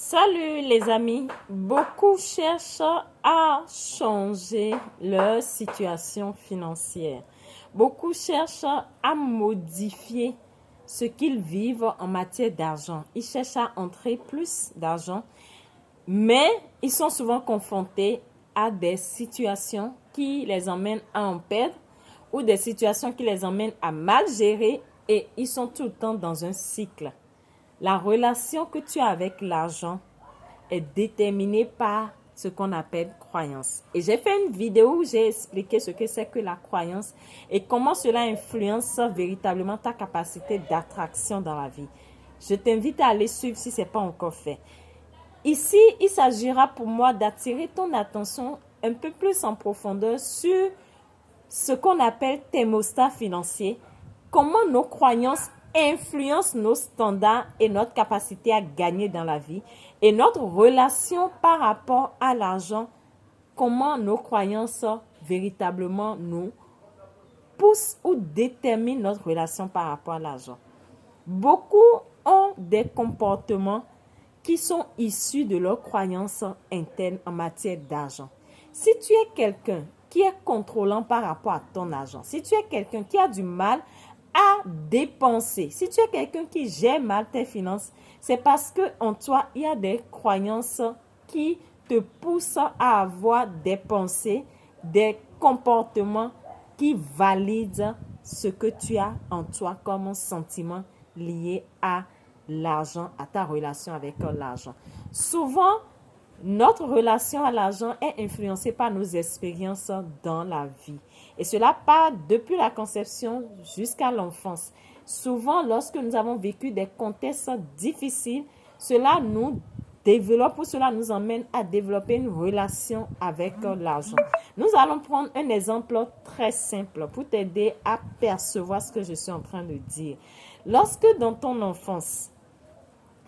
Salut les amis, beaucoup cherchent à changer leur situation financière. Beaucoup cherchent à modifier ce qu'ils vivent en matière d'argent. Ils cherchent à entrer plus d'argent, mais ils sont souvent confrontés à des situations qui les emmènent à en perdre ou des situations qui les emmènent à mal gérer et ils sont tout le temps dans un cycle. La relation que tu as avec l'argent est déterminée par ce qu'on appelle croyance. Et j'ai fait une vidéo où j'ai expliqué ce que c'est que la croyance et comment cela influence véritablement ta capacité d'attraction dans la vie. Je t'invite à aller suivre si ce n'est pas encore fait. Ici, il s'agira pour moi d'attirer ton attention un peu plus en profondeur sur ce qu'on appelle thermostat financier, comment nos croyances influencent nos standards et notre capacité à gagner dans la vie et notre relation par rapport à l'argent, comment nos croyances véritablement nous poussent ou déterminent notre relation par rapport à l'argent. Beaucoup ont des comportements qui sont issus de leurs croyances internes en matière d'argent. Si tu es quelqu'un qui est contrôlant par rapport à ton argent, si tu es quelqu'un qui a du mal à dépenser, si tu es quelqu'un qui gère mal tes finances, c'est parce qu'en toi, il y a des croyances qui te poussent à avoir des pensées, des comportements qui valident ce que tu as en toi comme un sentiment lié à l'argent, à ta relation avec l'argent. Souvent, notre relation à l'argent est influencée par nos expériences dans la vie. Et cela part depuis la conception jusqu'à l'enfance. Souvent, lorsque nous avons vécu des contextes difficiles, cela nous développe ou cela nous emmène à développer une relation avec l'argent. Nous allons prendre un exemple très simple pour t'aider à percevoir ce que je suis en train de dire. Lorsque dans ton enfance,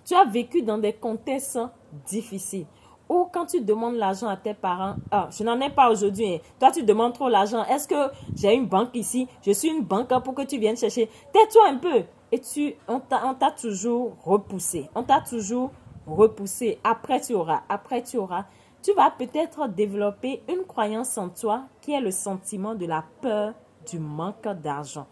tu as vécu dans des contextes difficiles, ou quand tu demandes l'argent à tes parents, je n'en ai pas aujourd'hui, toi tu demandes trop l'argent, est-ce que j'ai une banque ici, je suis une banque pour que tu viennes chercher, tais-toi un peu. Et on t'a toujours repoussé, après tu auras, tu vas peut-être développer une croyance en toi qui est le sentiment de la peur du manque d'argent.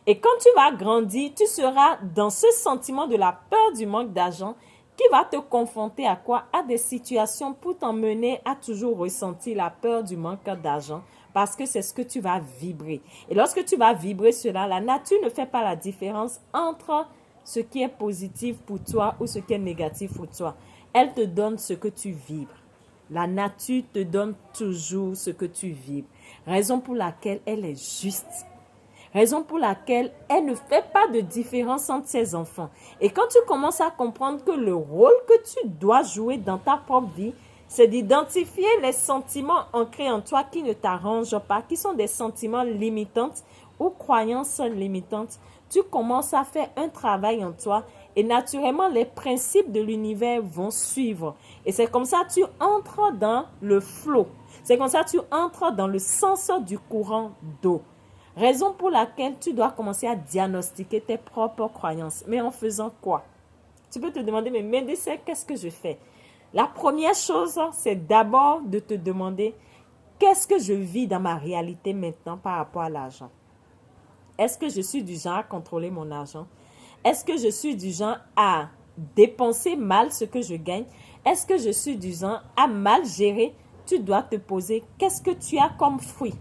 Et quand tu vas grandir, tu seras dans ce sentiment de la peur du manque d'argent qui va te confronter à quoi? À des situations pour t'emmener à toujours ressentir la peur du manque d'argent parce que c'est ce que tu vas vibrer. Et lorsque tu vas vibrer cela, la nature ne fait pas la différence entre ce qui est positif pour toi ou ce qui est négatif pour toi. Elle te donne ce que tu vibres. La nature te donne toujours ce que tu vibres. Raison pour laquelle elle est juste. Raison pour laquelle elle ne fait pas de différence entre ses enfants. Et quand tu commences à comprendre que le rôle que tu dois jouer dans ta propre vie, c'est d'identifier les sentiments ancrés en toi qui ne t'arrangent pas, qui sont des sentiments limitants ou croyances limitantes, tu commences à faire un travail en toi et naturellement les principes de l'univers vont suivre. Et c'est comme ça que tu entres dans le flow. C'est comme ça que tu entres dans le sens du courant d'eau. Raison pour laquelle tu dois commencer à diagnostiquer tes propres croyances. Mais en faisant quoi? Tu peux te demander, mais Médecin, qu'est-ce que je fais? La première chose, c'est d'abord de te demander, qu'est-ce que je vis dans ma réalité maintenant par rapport à l'argent? Est-ce que je suis du genre à contrôler mon argent? Est-ce que je suis du genre à dépenser mal ce que je gagne? Est-ce que je suis du genre à mal gérer? Tu dois te poser, qu'est-ce que tu as comme fruit?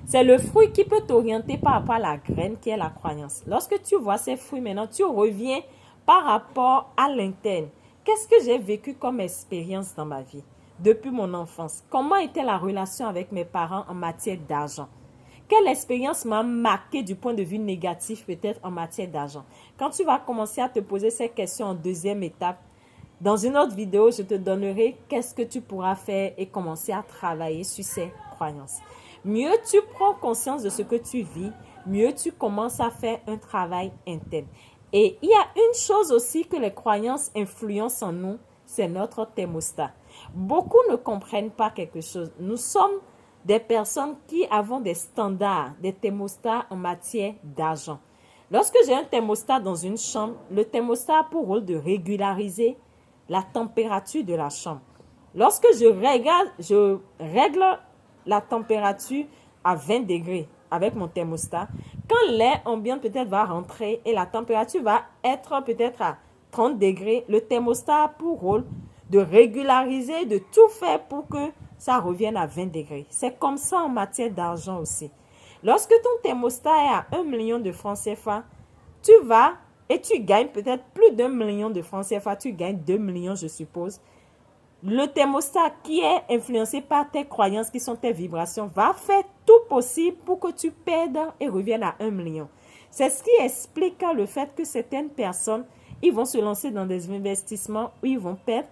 C'est le fruit qui peut t'orienter par rapport à la graine qui est la croyance. Lorsque tu vois ces fruits maintenant, tu reviens par rapport à l'interne. Qu'est-ce que j'ai vécu comme expérience dans ma vie depuis mon enfance? Comment était la relation avec mes parents en matière d'argent? Quelle expérience m'a marqué du point de vue négatif peut-être en matière d'argent? Quand tu vas commencer à te poser ces questions en deuxième étape, dans une autre vidéo, je te donnerai qu'est-ce que tu pourras faire et commencer à travailler sur ces croyances. Mieux tu prends conscience de ce que tu vis, mieux tu commences à faire un travail interne. Et il y a une chose aussi que les croyances influencent en nous, c'est notre thermostat. Beaucoup ne comprennent pas quelque chose. Nous sommes des personnes qui avons des standards, des thermostats en matière d'argent. Lorsque j'ai un thermostat dans une chambre, le thermostat a pour rôle de régulariser la température de la chambre. Lorsque je règle la température à 20 degrés avec mon thermostat, quand l'air ambiant peut-être va rentrer et la température va être peut-être à 30 degrés, le thermostat a pour rôle de régulariser, de tout faire pour que ça revienne à 20 degrés. C'est comme ça en matière d'argent aussi. Lorsque ton thermostat est à 1 million de francs CFA, tu vas et tu gagnes peut-être plus d'1 million de francs CFA, tu gagnes 2 millions, je suppose. Le thermostat qui est influencé par tes croyances, qui sont tes vibrations, va faire tout possible pour que tu perdes et reviennes à 1 million. C'est ce qui explique le fait que certaines personnes, ils vont se lancer dans des investissements où ils vont perdre,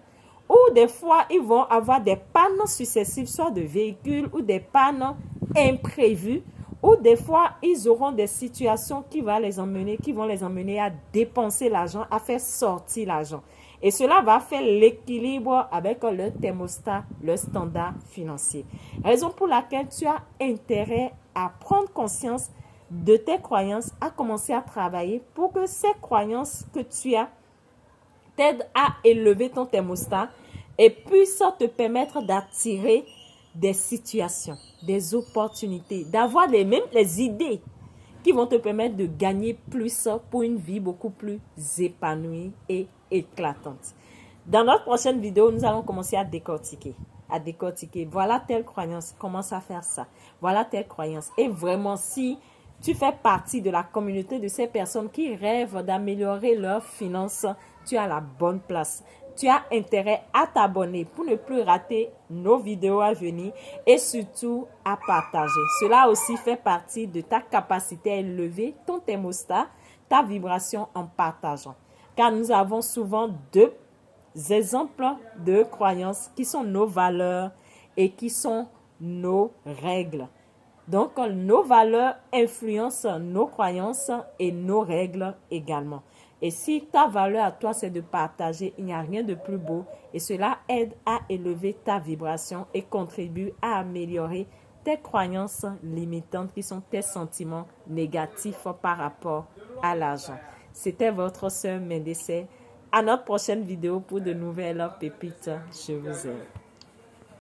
ou des fois, ils vont avoir des pannes successives, soit de véhicules ou des pannes imprévues, ou des fois, ils auront des situations qui vont les emmener à dépenser l'argent, à faire sortir l'argent. Et cela va faire l'équilibre avec le thermostat, le standard financier. Raison pour laquelle tu as intérêt à prendre conscience de tes croyances, à commencer à travailler pour que ces croyances que tu as t'aident à élever ton thermostat et puissent te permettre d'attirer des situations, des opportunités, d'avoir même les idées qui vont te permettre de gagner plus pour une vie beaucoup plus épanouie et éclatante. Dans notre prochaine vidéo, nous allons commencer à décortiquer. Voilà telle croyance, commence à faire ça. Voilà telle croyance. Et vraiment, si tu fais partie de la communauté de ces personnes qui rêvent d'améliorer leurs finances, tu as la bonne place. Tu as intérêt à t'abonner pour ne plus rater nos vidéos à venir et surtout à partager. Cela aussi fait partie de ta capacité à élever ton thermostat, ta vibration en partageant. Car nous avons souvent deux exemples de croyances qui sont nos valeurs et qui sont nos règles. Donc, nos valeurs influencent nos croyances et nos règles également. Et si ta valeur à toi, c'est de partager, il n'y a rien de plus beau. Et cela aide à élever ta vibration et contribue à améliorer tes croyances limitantes qui sont tes sentiments négatifs par rapport à l'argent. C'était votre sœur Mendesé. À notre prochaine vidéo pour de nouvelles pépites. Je vous aime.